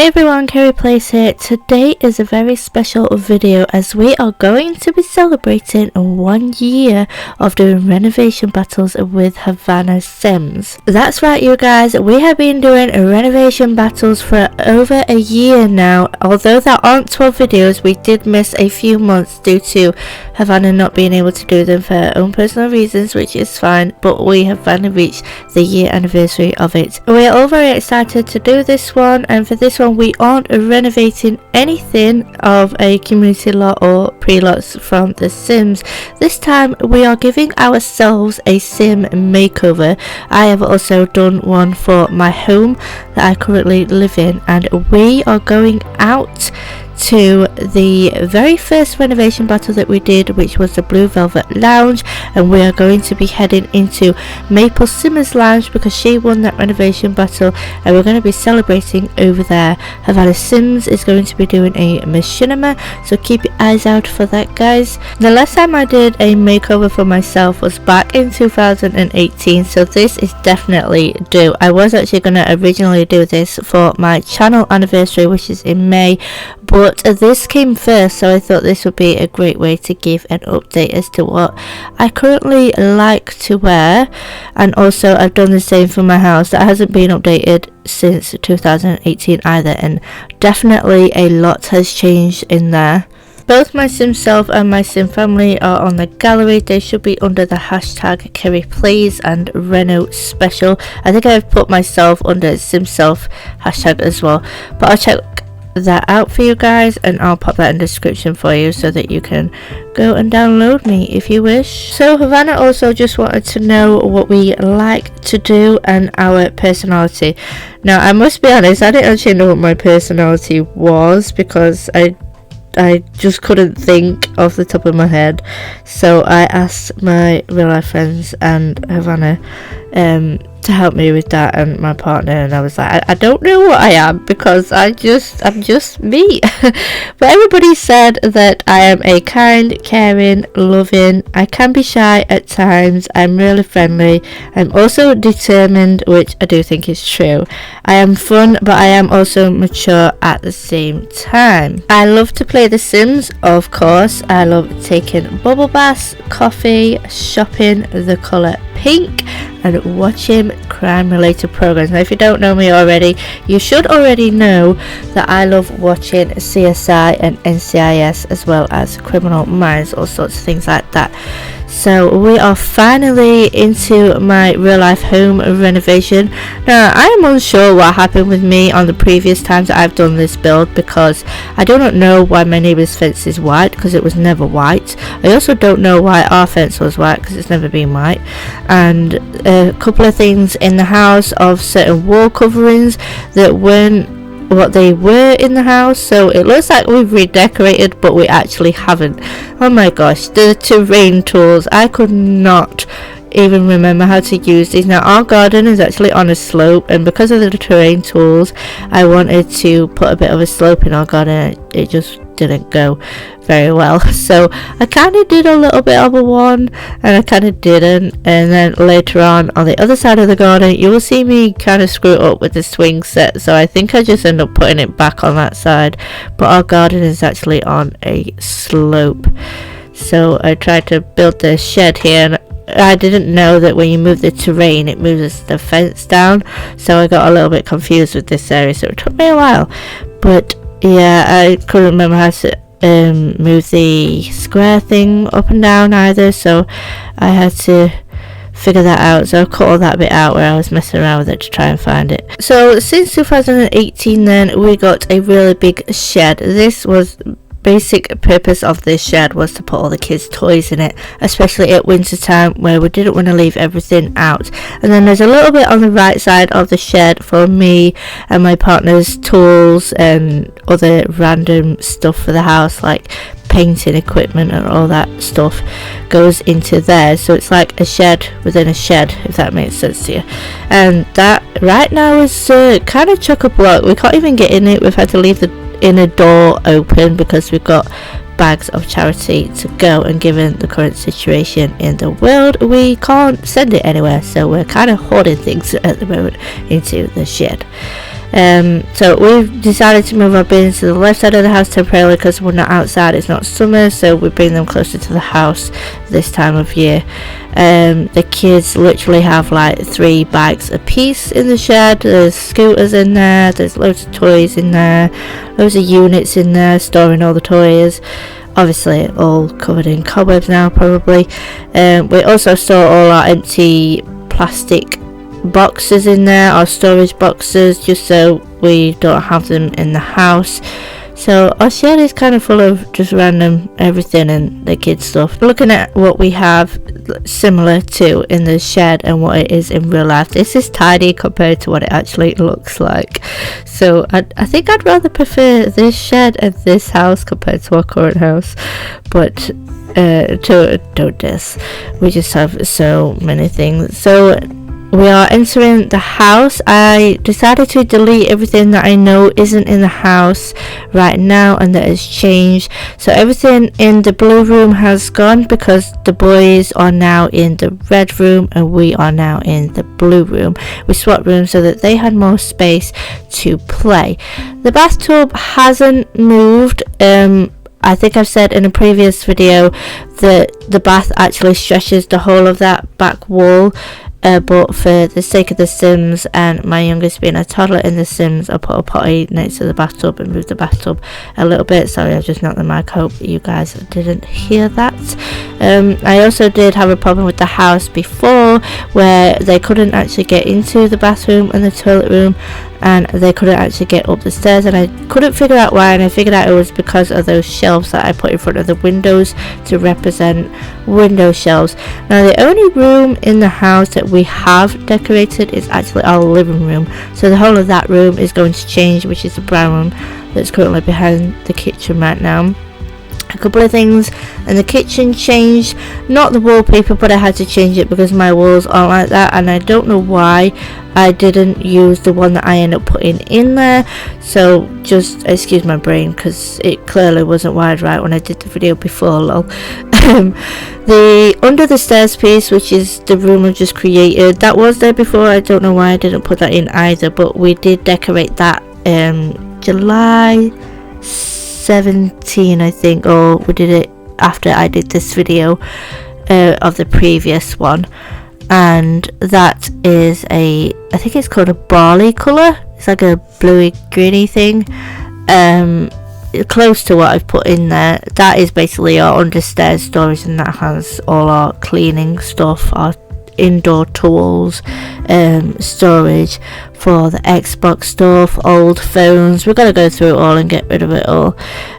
Hey everyone, Kerryplays here. Today is a very special video as we are going to be celebrating 1 year of doing renovation battles with Havana Sims. That's right you guys, we have been doing renovation battles for over a year now. Although there aren't 12 videos, we did miss a few months due to Havana not being able to do them for her own personal reasons, which is fine, but we have finally reached the year anniversary of it. We are all very excited to do this one, and for this one we aren't renovating anything of a community lot or pre-lots from The Sims. This time we are giving ourselves a sim makeover. I have also done one for my home that I currently live in, and we are going out to the very first renovation battle that we did, which was the Blue Velvet Lounge, and we are going to be heading into Maple Simmer's Lounge because she won that renovation battle, and we're going to be celebrating over there. Havana Sims is going to be doing a machinima, so keep your eyes out for that guys. The last time I did a makeover for myself was back in 2018, so this is definitely due. I was actually going to originally do this for my channel anniversary, which is in May, but this came first, so I thought this would be a great way to give an update as to what I currently like to wear. And also I've done the same for my house. That hasn't been updated since 2018 either, and definitely a lot has changed in there. Both my Simself and my Sim family are on the gallery. They should be under the hashtag Kerryplays and Reno special. I think I've put myself under Simself hashtag as well, but I'll check that out for you guys and I'll pop that in the description for you so that you can go and download me if you wish. So Havana also just wanted to know what we like to do and our personality. Now I must be honest, I didn't actually know what my personality was because I just couldn't think off the top of my head, so I asked my real life friends and Havana to help me with that, and my partner, and I was like, I don't know what I am because I'm just me. But everybody said that I am a kind, caring, loving, I can be shy at times, I'm really friendly, I'm also determined, which I do think is true. I am fun, but I am also mature at the same time. I love to play The Sims, of course. I love taking bubble baths, coffee, shopping the colour pink, and watching crime related programs. Now if you don't know me already, you should already know that I love watching CSI and NCIS as well as Criminal Minds, all sorts of things like that. So we are finally into my real life home renovation. Now I am unsure what happened with me on the previous times that I've done this build, because I do not know why my neighbour's fence is white because it was never white. I also don't know why our fence was white because it's never been white, and a couple of things in the house of certain wall coverings that weren't what they were in the house, so it looks like we've redecorated but we actually haven't. Oh my gosh, the terrain tools, I could not even remember how to use these. Now our garden is actually on a slope, and because of the terrain tools I wanted to put a bit of a slope in our garden. It just didn't go very well, so I kind of did a little bit of a one and I kind of didn't, and then later on the other side of the garden you will see me kind of screw it up with the swing set, so I think I just end up putting it back on that side. But our garden is actually on a slope, so I tried to build the shed here, and I didn't know that when you move the terrain it moves the fence down, so I got a little bit confused with this area, so it took me a while. But yeah, I couldn't remember how to move the square thing up and down either, so I had to figure that out. So I cut all that bit out where I was messing around with it to try and find it. So since 2018 then we got a really big shed. This was basic purpose of this shed was to put all the kids' toys in it, especially at winter time where we didn't want to leave everything out. And then there's a little bit on the right side of the shed for me and my partner's tools and other random stuff for the house, like painting equipment and all that stuff goes into there. So it's like a shed within a shed, if that makes sense to you. And that right now is kind of chock-a-block. We can't even get in it. We've had to leave the inner door open because we've got bags of charity to go, and given the current situation in the world we can't send it anywhere, so we're kind of hoarding things at the moment into the shed. So we've decided to move our bins to the left side of the house temporarily because we're not outside, it's not summer, so we bring them closer to the house this time of year. The kids literally have like 3 bikes a piece in the shed. There's scooters in there, there's loads of toys in there, loads of units in there storing all the toys, obviously all covered in cobwebs now probably. We also store all our empty plastic boxes in there, our storage boxes, just so we don't have them in the house. So our shed is kind of full of just random everything and the kids stuff. Looking at what we have similar to in the shed and what it is in real life, this is tiny compared to what it actually looks like. So I think I'd rather prefer this shed and this house compared to our current house, but don't diss, we just have so many things. So we are entering the house. I decided to delete everything that I know isn't in the house right now and that has changed. So everything in the blue room has gone because the boys are now in the red room and we are now in the blue room. We swapped rooms so that they had more space to play. The bathtub hasn't moved. I think I've said in a previous video that the bath actually stretches the whole of that back wall. But for the sake of the Sims and my youngest being a toddler in the Sims, I put a potty next to the bathtub and moved the bathtub a little bit. Sorry, I've just knocked the mic. Hope you guys didn't hear that. I also did have a problem with the house before where they couldn't actually get into the bathroom and the toilet room, and they couldn't actually get up the stairs, and I couldn't figure out why, and I figured out it was because of those shelves that I put in front of the windows to represent window shelves. Now the only room in the house that we have decorated is actually our living room, so the whole of that room is going to change, which is the brown room that's currently behind the kitchen right now. A couple of things in the kitchen changed, not the wallpaper, but I had to change it because my walls aren't like that, and I don't know why I didn't use the one that I ended up putting in there, so just excuse my brain because it clearly wasn't wired right when I did the video before, lol. The under the stairs piece, which is the room I just created, that was there before. I don't know why I didn't put that in either, but we did decorate that July 17, I think, or we did it after I did this video of the previous one, and that is I think it's called a barley colour. It's like a bluey greeny thing, close to what I've put in there. That is basically our understairs storage, and that has all our cleaning stuff, our indoor tools, storage for the Xbox stuff, old phones. We're gonna go through it all and get rid of it all,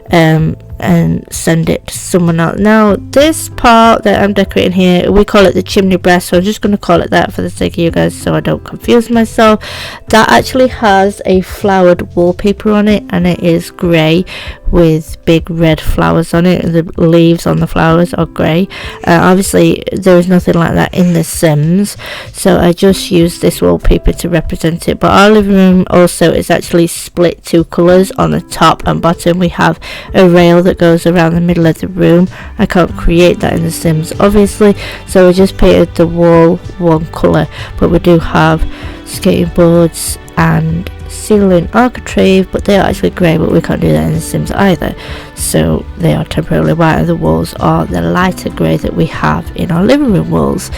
and send it to someone else. Now this part that I'm decorating here, we call it the chimney breast, so I'm just going to call it that for the sake of you guys so I don't confuse myself. That actually has a flowered wallpaper on it, and it is grey with big red flowers on it. The leaves on the flowers are grey. Obviously there is nothing like that in the Sims, so I just used this wallpaper to represent it. But our living room also is actually split 2 colours. On the top and bottom we have a rail that goes around the middle of the room. I can't create that in the Sims obviously, so we just painted the wall one colour, but we do have skating boards and ceiling architrave, but they are actually grey, but we can't do that in the Sims either, so they are temporarily white, and the walls are the lighter grey that we have in our living room walls.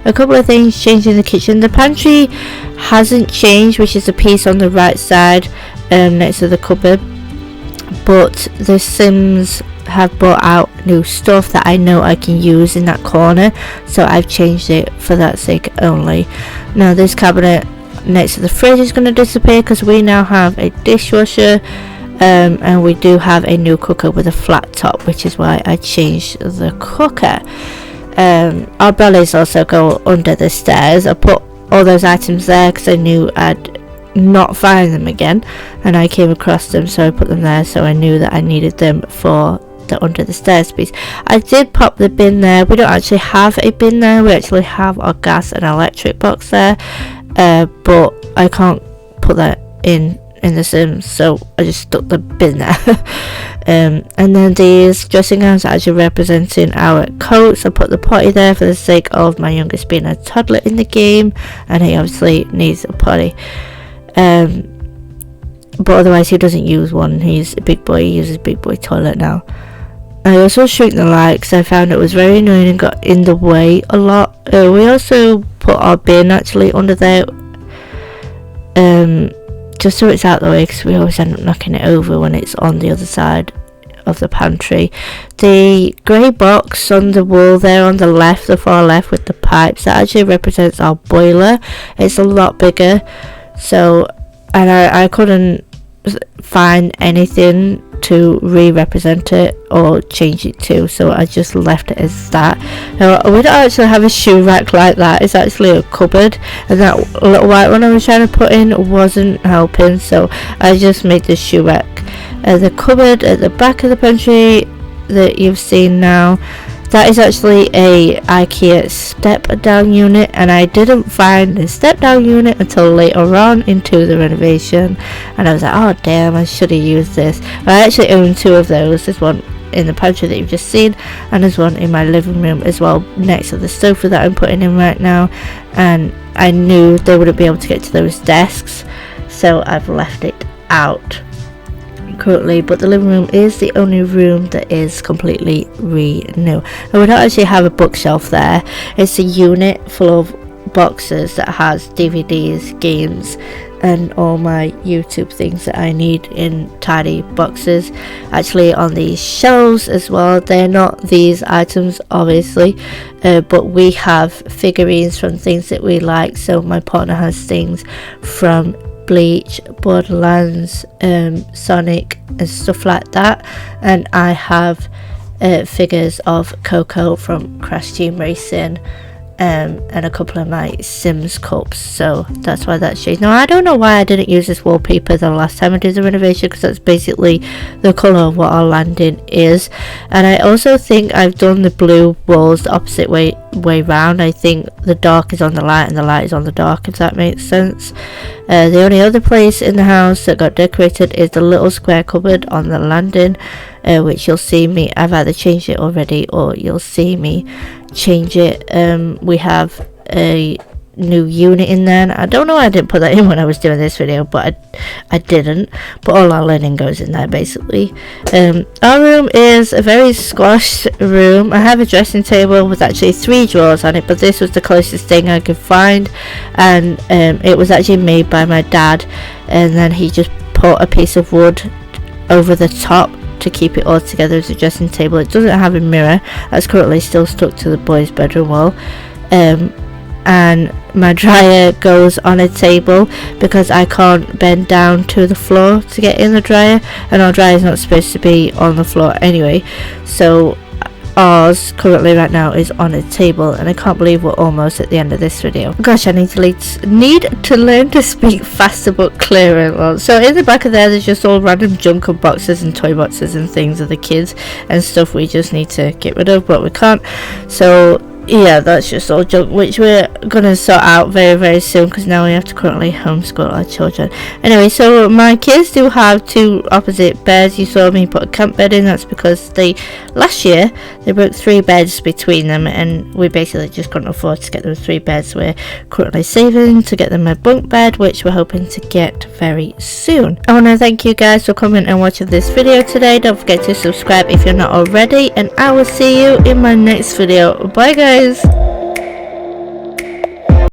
A couple of things changed in the kitchen. The pantry hasn't changed, which is the piece on the right side next to the cupboard, but the Sims have brought out new stuff that I know I can use in that corner, so I've changed it for that sake only. Now this cabinet next to the fridge is going to disappear because we now have a dishwasher, and we do have a new cooker with a flat top, which is why I changed the cooker. Our bellies also go under the stairs. I put all those items there because I knew I'd not find them again, and I came across them, so I put them there, so I knew that I needed them for the under the stairs piece. I did pop the bin there. We don't actually have a bin there, we actually have our gas and electric box there, but I can't put that in the Sims, so I just stuck the bin there. And then these dressing gowns are actually representing our coats. I put the potty there for the sake of my youngest being a toddler in the game, and he obviously needs a potty. but otherwise he doesn't use one. He's a big boy, he uses big boy toilet now. I also shrink the light because I found it was very annoying and got in the way a lot. We also put our bin actually under there, just so it's out the way, because we always end up knocking it over when it's on the other side of the pantry. The grey box on the wall there on the left, the far left with the pipes, that actually represents our boiler. It's a lot bigger, so, and I couldn't find anything to re-represent it or change it to, so I just left it as that. Now, we don't actually have a shoe rack like that. It's actually a cupboard, and that little white one I was trying to put in wasn't helping, so I just made the shoe rack. The cupboard at the back of the pantry that you've seen now, that is actually a IKEA step down unit, and I didn't find the step down unit until later on into the renovation, and I was like, oh damn, I should have used this. I actually own two of those. There's one in the pantry that you've just seen, and there's one in my living room as well, next to the sofa that I'm putting in right now, and I knew they wouldn't be able to get to those desks, so I've left it out currently. But the living room is the only room that is completely new. And we don't actually have a bookshelf there. It's a unit full of boxes that has DVDs, games, and all my YouTube things that I need in tidy boxes. Actually on these shelves as well, they're not these items obviously, but we have figurines from things that we like. So my partner has things from Bleach, Borderlands, Sonic and stuff like that, and I have figures of Coco from Crash Team Racing, and a couple of my Sims cups, so that's why that's changed. Now I don't know why I didn't use this wallpaper the last time I did the renovation, because that's basically the colour of what our landing is, and I also think I've done the blue walls the opposite way round. I think the dark is on the light and the light is on the dark, if that makes sense. The only other place in the house that got decorated is the little square cupboard on the landing, which you'll see me, I've either changed it already or you'll see me change it. We have a new unit in there, and I don't know why I didn't put that in when I was doing this video, but I didn't, but all our linen goes in there basically. Our room is a very squashed room. I have a dressing table with actually 3 drawers on it, but this was the closest thing I could find, and it was actually made by my dad, and then he just put a piece of wood over the top to keep it all together as a dressing table. It doesn't have a mirror, that's currently still stuck to the boys' bedroom wall, and my dryer goes on a table because I can't bend down to the floor to get in the dryer, and our dryer is not supposed to be on the floor anyway, so ours currently right now is on a table, and I can't believe we're almost at the end of this video. Gosh, I need to learn to speak faster but clearer. So in the back of there, there's just all random junk of boxes and toy boxes and things of the kids and stuff we just need to get rid of, but we can't. So yeah, that's just all junk, which we're gonna sort out very, very soon, because now we have to currently homeschool our children. Anyway, so my kids do have 2 opposite beds. You saw me put a camp bed in. That's because last year they broke 3 beds between them, and we basically just couldn't afford to get them 3 beds. We're currently saving to get them a bunk bed, which we're hoping to get very soon. I want to thank you guys for coming and watching this video today. Don't forget to subscribe if you're not already, and I will see you in my next video. Bye guys.